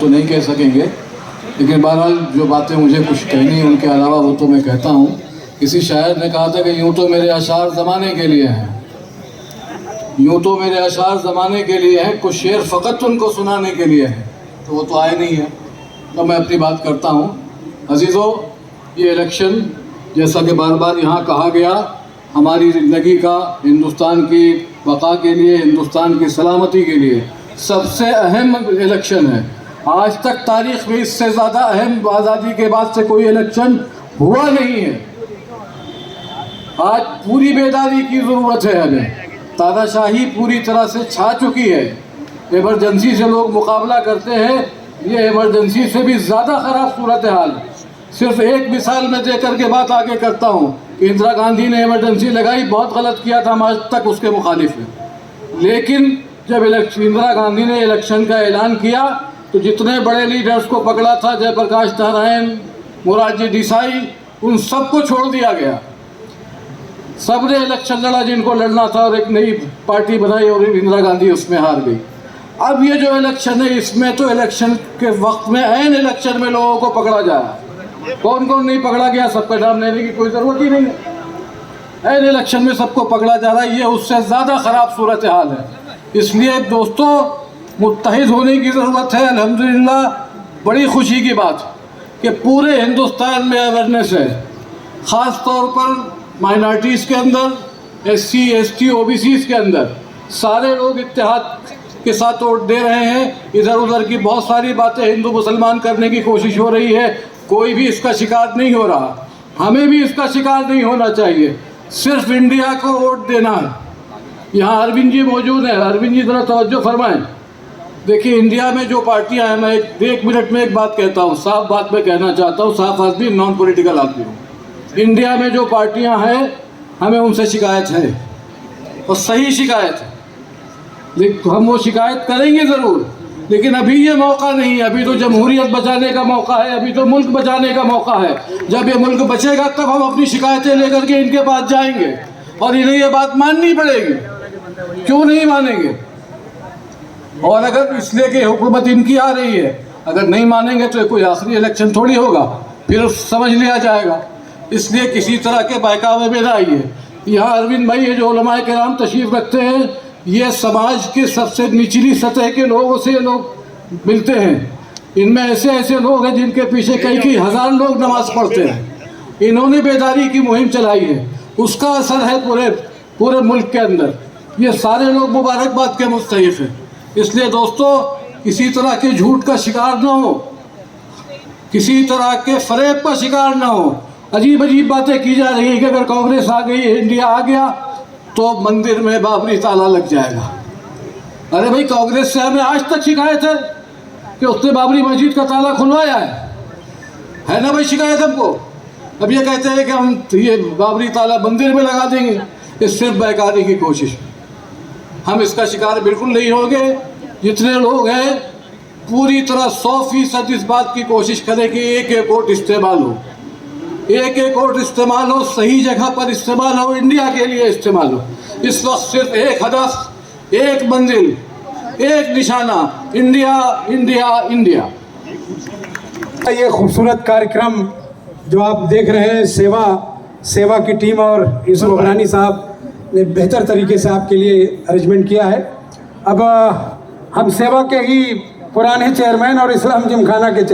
तो नहीं कह सकेंगे, लेकिन बहरहाल जो बातें मुझे कुछ कहनी है उनके अलावा वो तो मैं कहता हूँ। किसी शायर ने कहा था कि यूँ तो मेरे अशार ज़माने के लिए हैं, यूँ तो मेरे अशार ज़माने के लिए हैं, कुछ शेर फ़कत उनको सुनाने के लिए हैं, तो वो तो आए नहीं है। तो मैं अपनी बात करता हूँ। अजीज़ों, ये इलेक्शन जैसा कि बार बार यहाँ कहा गया, हमारी ज़िंदगी का, हिंदुस्तान की बका के लिए, हिंदुस्तान की सलामती के लिए सबसे अहम इलेक्शन है। आज तक तारीख़ में इससे ज़्यादा अहम आज़ादी के बाद से कोई इलेक्शन हुआ नहीं है। आज पूरी बेदारी की ज़रूरत है हमें। तानाशाही पूरी तरह से छा चुकी है। इमरजेंसी से लोग मुकाबला करते हैं, ये इमरजेंसी से भी ज़्यादा ख़राब सूरत हाल। सिर्फ एक मिसाल में देकर के बात आगे करता हूँ कि इंदिरा गांधी ने इमरजेंसी लगाई, बहुत गलत किया था, हम आज तक उसके मुखालिफ हैं। लेकिन जब इंदिरा गांधी ने इलेक्शन का ऐलान किया तो जितने बड़े लीडर्स को पकड़ा था, जयप्रकाश नारायण, मोरारजी देसाई, उन सबको छोड़ दिया गया। सब ने इलेक्शन लड़ा जिनको लड़ना था और एक नई पार्टी बनाई और इंदिरा गांधी उसमें हार गई। अब ये जो इलेक्शन है, इसमें तो इलेक्शन के वक्त में, ऐन इलेक्शन में लोगों को पकड़ा जा रहा है। कौन कौन नहीं पकड़ा गया सबका नाम लेने की कोई ज़रूरत ही नहीं है। ऐन इलेक्शन में सबको पकड़ा जा रहा है, ये उससे ज़्यादा ख़राब सूरत हाल है। इसलिए दोस्तों, मुत्तहिद होने की ज़रूरत है। अल्हम्दुलिल्लाह, बड़ी खुशी की बात कि पूरे हिंदुस्तान में अवेयरनेस है, ख़ास तौर पर माइनॉरिटीज़ के अंदर, SC, ST, OBCs के अंदर सारे लोग इत्तेहाद के साथ वोट दे रहे हैं। इधर उधर की बहुत सारी बातें हिंदू मुसलमान करने की कोशिश हो रही है, कोई भी इसका शिकार नहीं हो रहा। हमें भी इसका शिकार नहीं होना चाहिए, सिर्फ इंडिया को वोट देना है। यहाँ अरविंद जी मौजूद हैं, अरविंद जी ज़रा तवज्जो फरमाएं। देखिए, इंडिया में जो पार्टियाँ हैं, मैं एक मिनट में एक बात कहता हूँ, साफ बात मैं कहना चाहता हूँ, साफ आदमी, नॉन पॉलिटिकल आदमी हूँ। इंडिया में जो पार्टियां हैं, हमें उनसे शिकायत है और सही शिकायत है, लेकिन हम वो शिकायत करेंगे ज़रूर। लेकिन अभी ये मौका नहीं है, अभी तो जमहूरियत बचाने का मौका है, अभी तो मुल्क बचाने का मौका है। जब ये मुल्क बचेगा तब हम अपनी शिकायतें लेकर के इनके पास जाएंगे और इन्हें ये बात माननी पड़ेगी। क्यों नहीं मानेंगे? और अगर इसलिए कि हुकूमत इनकी आ रही है, अगर नहीं मानेंगे तो कोई आखिरी इलेक्शन थोड़ी होगा, फिर समझ लिया जाएगा। इसलिए किसी तरह के बहकावे में ना आइए। यहाँ अरविंद भाई, ये जो उलमाए किराम तशरीफ़ रखते हैं, ये समाज के सबसे निचली सतह के लोगों से लोग मिलते हैं। इनमें ऐसे ऐसे लोग हैं जिनके पीछे कई हज़ार लोग नमाज़ पढ़ते हैं। इन्होंने बेदारी की मुहिम चलाई है, उसका असर है पूरे मुल्क के अंदर। ये सारे लोग मुबारकबाद के मुस्तहिक़ हैं। इसलिए दोस्तों, किसी तरह के झूठ का शिकार ना हो, किसी तरह के फरेब का शिकार ना हो। अजीब अजीब बातें की जा रही है कि अगर कांग्रेस आ गई, इंडिया आ गया, तो मंदिर में बाबरी ताला लग जाएगा। अरे भाई, कांग्रेस से हमें आज तक शिकायत है कि उसने बाबरी मस्जिद का ताला खुलवाया है ना भाई, शिकायत हमको। अब ये कहते हैं कि हम ये बाबरी ताला मंदिर में लगा देंगे, ये सिर्फ बहकाने की कोशिश। हम इसका शिकार बिल्कुल नहीं होंगे। जितने लोग हैं, पूरी तरह 100% इस बात की कोशिश करें कि एक एक वोट इस्तेमाल हो, एक एक वोट इस्तेमाल हो, सही जगह पर इस्तेमाल हो, इंडिया के लिए इस्तेमाल हो। इस वक्त सिर्फ एक हदफ, एक मंजिल, एक निशाना, इंडिया, इंडिया, इंडिया। ये खूबसूरत कार्यक्रम जो आप देख रहे हैं, सेवा की टीम और यूसुफ अबरानी साहब ने बेहतर तरीके से आपके लिए अरेंजमेंट किया है। अब हम सेवा के ही पुराने चेयरमैन और इस्लाम जिमखाना के चेयरमैन